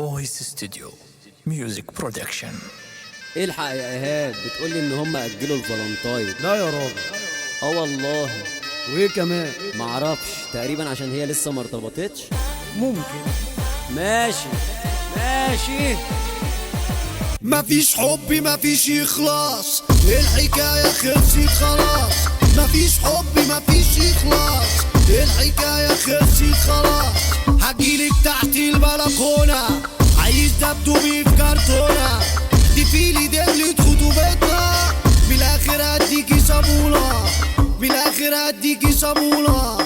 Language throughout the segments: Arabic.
فويس ستوديو ميوزك برودكشن. الحق يا ايهاب، بتقولي ان هم اجلوا الفالنتاين. لا يا راجل. والله. وايه كمان؟ معرفش، تقريبا عشان هي لسه ما ارتبطتش. ممكن. ماشي. مفيش حب مفيش اخلاص، الحكاية خلصت خلاص. مفيش حب مفيش اخلاص، الحكاية خلصت خلاص. هجيلك تحت البلكونة، عايز دبدوبي في كرتونة، تفيلي دبلة خطوبتنا، بالاخر هديكي صابونة، بالاخر هديكي صابونة.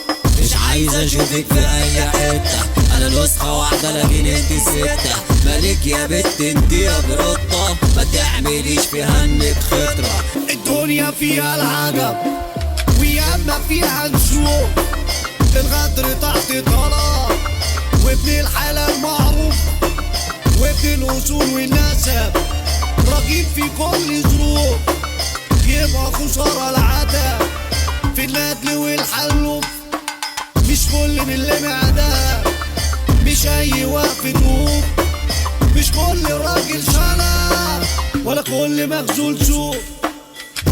مش عايز اشوفك في اي حته، انا نسخه واحده لكن انت سته. مالك يا بت انت يا بروطه، ما تعمليش في هنك خطره. الدنيا فيها العجب وياما فيها نشوف، الغدر تحت طلب وابن الحلال معروف، وابن الاصول والنسب راجل في كل ظروف. يبقى خسارة العتب في الندل والحلوف، مش كل من اللي معداه، مش اي وقف نوب، مش كل راجل شنب ولا كل مخزول سوق.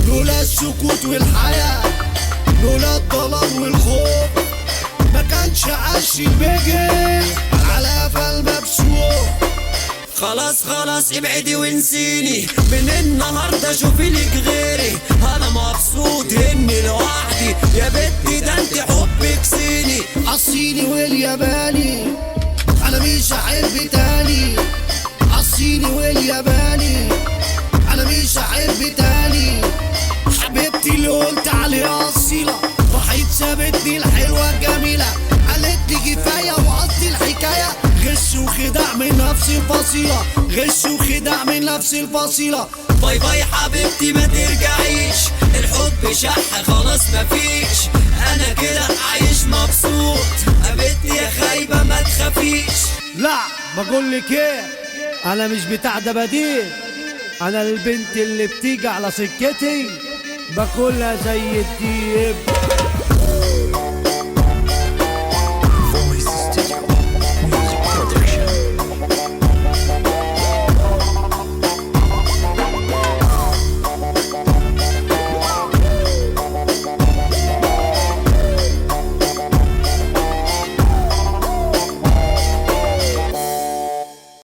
لولا السكوت والحياة، لولا الضلال والخوف، ما كانش عاش البجل على قفا مبسوط. خلاص ابعدي وانسيني، من النهارده شوفي لك غيري. انا مبسوط اني لوحدي يا بنتي، ده انت حبك صيني. الصيني والياباني انا مش هحب تاني، الصيني والياباني انا مش هحب تاني. حبيبتي اللي قلت عليها اصيله راحت سابتني الحلوه الجميله، قالت لي كفايه وقصدي الحكايه غش وخداع من نفس الفصيله، غش وخداع من نفس الفصيله. باي باي حبيبتي ما ترجعيش، الحب شح خلاص مفيش. انا كده عايش مبسوط، قابلتني يا خايبه ما تخافيش. لا بقولك ايه، انا مش بتاع دباديب، انا البنت اللي بتيجي على سكتي باكلها زي الديب.